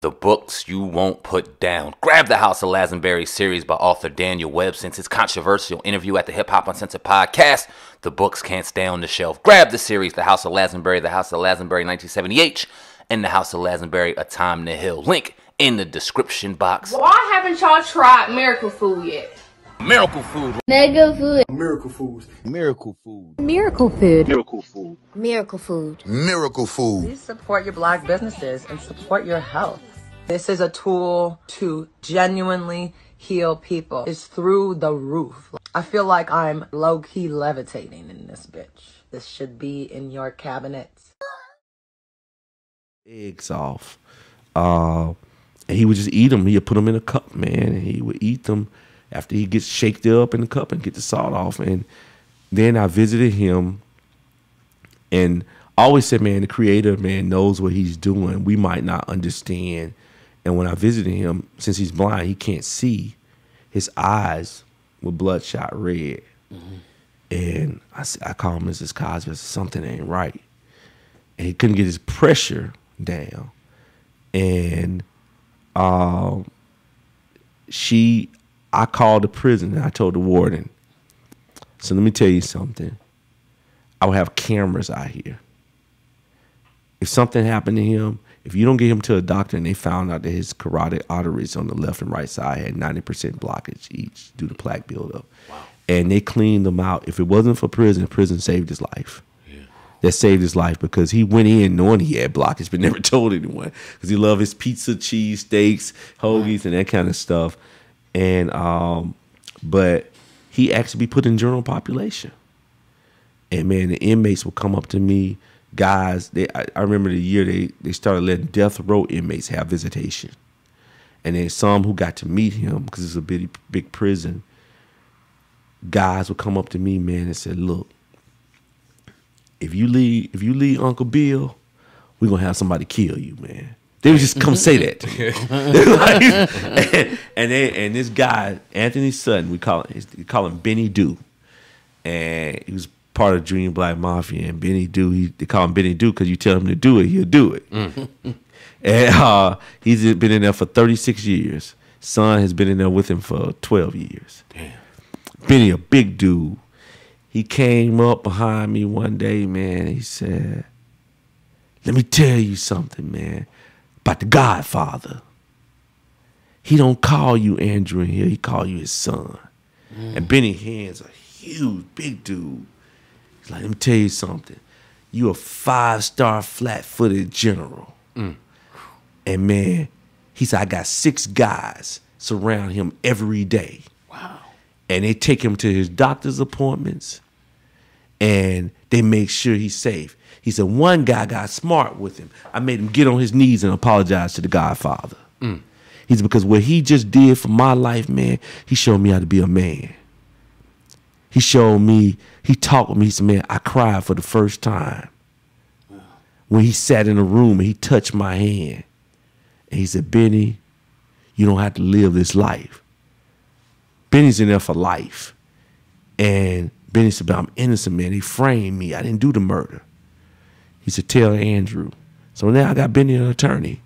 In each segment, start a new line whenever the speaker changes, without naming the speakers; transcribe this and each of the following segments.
The books you won't put down. Grab the House of Lazenberry series by author Daniel Webb. Since his controversial interview at the Hip Hop Uncensored podcast, the books can't stay on the shelf. Grab the series, The House of Lazenberry, The House of Lazenberry 1970H, and The House of Lazenberry, A Time to Heal. Link in the description box.
Why haven't y'all tried miracle food yet?
Miracle food.
Mega food.
Miracle foods.
Miracle food.
Miracle food.
Miracle food.
Miracle food.
Miracle food.
Please support your Black businesses and support your health. This is a tool to genuinely heal people. It's through the roof. I feel like I'm low-key levitating in this bitch. This should be in your cabinets.
Eggs off. And he would just eat them. He'd put them in a cup, man, and he would eat them after he gets shaked up in the cup and get the salt off. And then I visited him and I always said, man, the creator, man, knows what he's doing. We might not understand. And when I visited him, since he's blind, he can't see. His eyes were bloodshot red. Mm-hmm. And I called Mrs. Cosby. I said, something ain't right. And he couldn't get his pressure down. And I called the prison and I told the warden, so let me tell you something. I will have cameras out here. If something happened to him, if you don't get him to a doctor and they found out that his carotid arteries on the left and right side had 90% blockage each due to plaque buildup, wow. And they cleaned them out. If it wasn't for prison saved his life. Yeah. That saved his life because he went in knowing he had blockage but never told anyone because he loved his pizza, cheese, steaks, hoagies, and that kind of stuff. And but he actually be put in general population. And man, the inmates would come up to me. Guys, I remember the year they started letting death row inmates have visitation. And then some who got to meet him, because it's a big prison, guys would come up to me, man, and said, look, if you leave Uncle Bill, we're gonna have somebody kill you, man. They would just come say that to me. and this guy, Anthony Sutton, we call him Benny Doo. And he was part of Junior Black Mafia, and Benny Doo, they call him Benny Doo because you tell him to do it, he'll do it. Mm. And he's been in there for 36 years. Son has been in there with him for 12 years. Damn. Benny, a big dude. He came up behind me one day, man. He said, let me tell you something, man, about the Godfather. He don't call you Andrew in here, he call you his son. Mm. And Benny hands a huge, big dude. Like, let me tell you something. You a 5-star flat-footed general. Mm. And man, he said, I got 6 guys surround him every day. Wow. And they take him to his doctor's appointments and they make sure he's safe. He said, one guy got smart with him. I made him get on his knees and apologize to the Godfather. Mm. He said, because what he just did for my life, man, he showed me how to be a man. He showed me, he talked with me, he said, man, I cried for the first time. Wow. When he sat in a room and he touched my hand. And he said, Benny, you don't have to live this life. Benny's in there for life. And Benny said, but I'm innocent, man. He framed me. I didn't do the murder. He said, tell Andrew. So now I got Benny an attorney.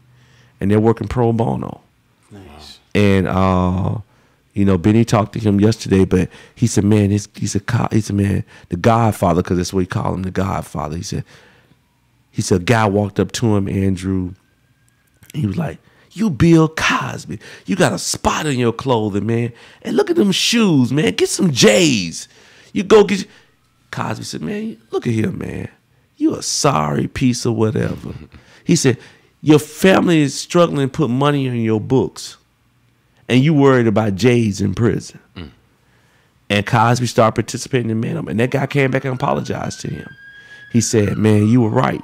And they're working pro bono. Nice. And you know, Benny talked to him yesterday, but he said, man, he said, man, the Godfather, because that's what he called him, the Godfather. He said, a guy walked up to him, Andrew. He was like, you Bill Cosby. You got a spot in your clothing, man. And look at them shoes, man. Get some J's. You go get... Cosby said, man, look at here, man. You a sorry piece of whatever. He said, your family is struggling to put money in your books. And you worried about J's in prison. Mm. And Cosby started participating in Man Up. And that guy came back and apologized to him. He said, man, you were right.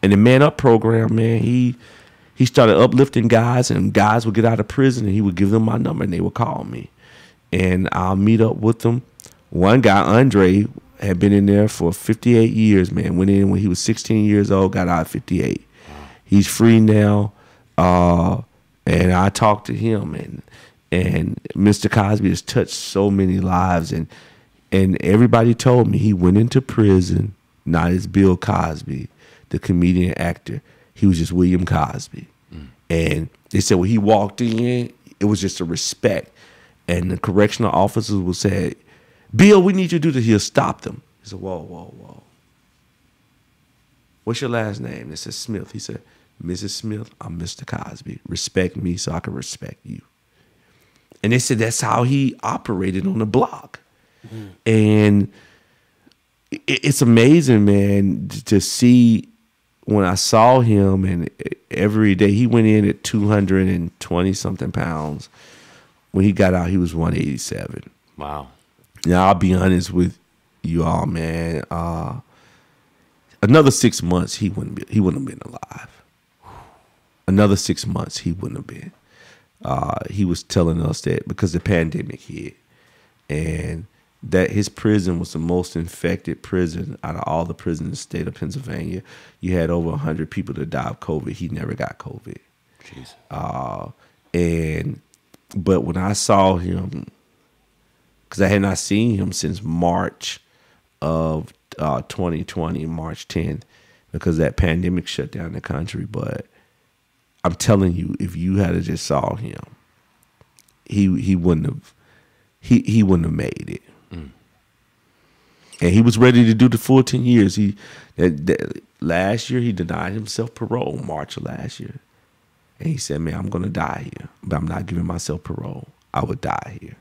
And the Man Up program, man, he started uplifting guys, and guys would get out of prison, and he would give them my number, and they would call me. And I'll meet up with them. One guy, Andre, had been in there for 58 years, man. Went in when he was 16 years old, got out at 58. Wow. He's free now. And I talked to him, and Mr. Cosby has touched so many lives, and everybody told me he went into prison not as Bill Cosby, the comedian actor. He was just William Cosby. Mm. And they said when he walked in, it was just a respect. And the correctional officers would say, Bill, we need you to do this. He'll stop them. He said, whoa, whoa, whoa. What's your last name? They said, Smith. He said, Mrs. Smith, I'm Mr. Cosby. Respect me so I can respect you. And they said that's how he operated on the block. Mm-hmm. And it's amazing, man, to see when I saw him, and every day he went in at 220-something pounds. When he got out, he was 187.
Wow.
Now, I'll be honest with you all, man. Another 6 months, he wouldn't have been alive. Another 6 months, he wouldn't have been. He was telling us that because the pandemic hit, and that his prison was the most infected prison out of all the prisons in the state of Pennsylvania. You had over 100 people that died of COVID. He never got COVID.
Jesus.
But when I saw him, because I had not seen him since March of 2020, March 10th, because that pandemic shut down the country. But I'm telling you, if you had just saw him, he wouldn't have made it. Mm. And he was ready to do the full 10 years. Last year he denied himself parole, March of last year. And he said, man, I'm going to die here, but I'm not giving myself parole. I would die here.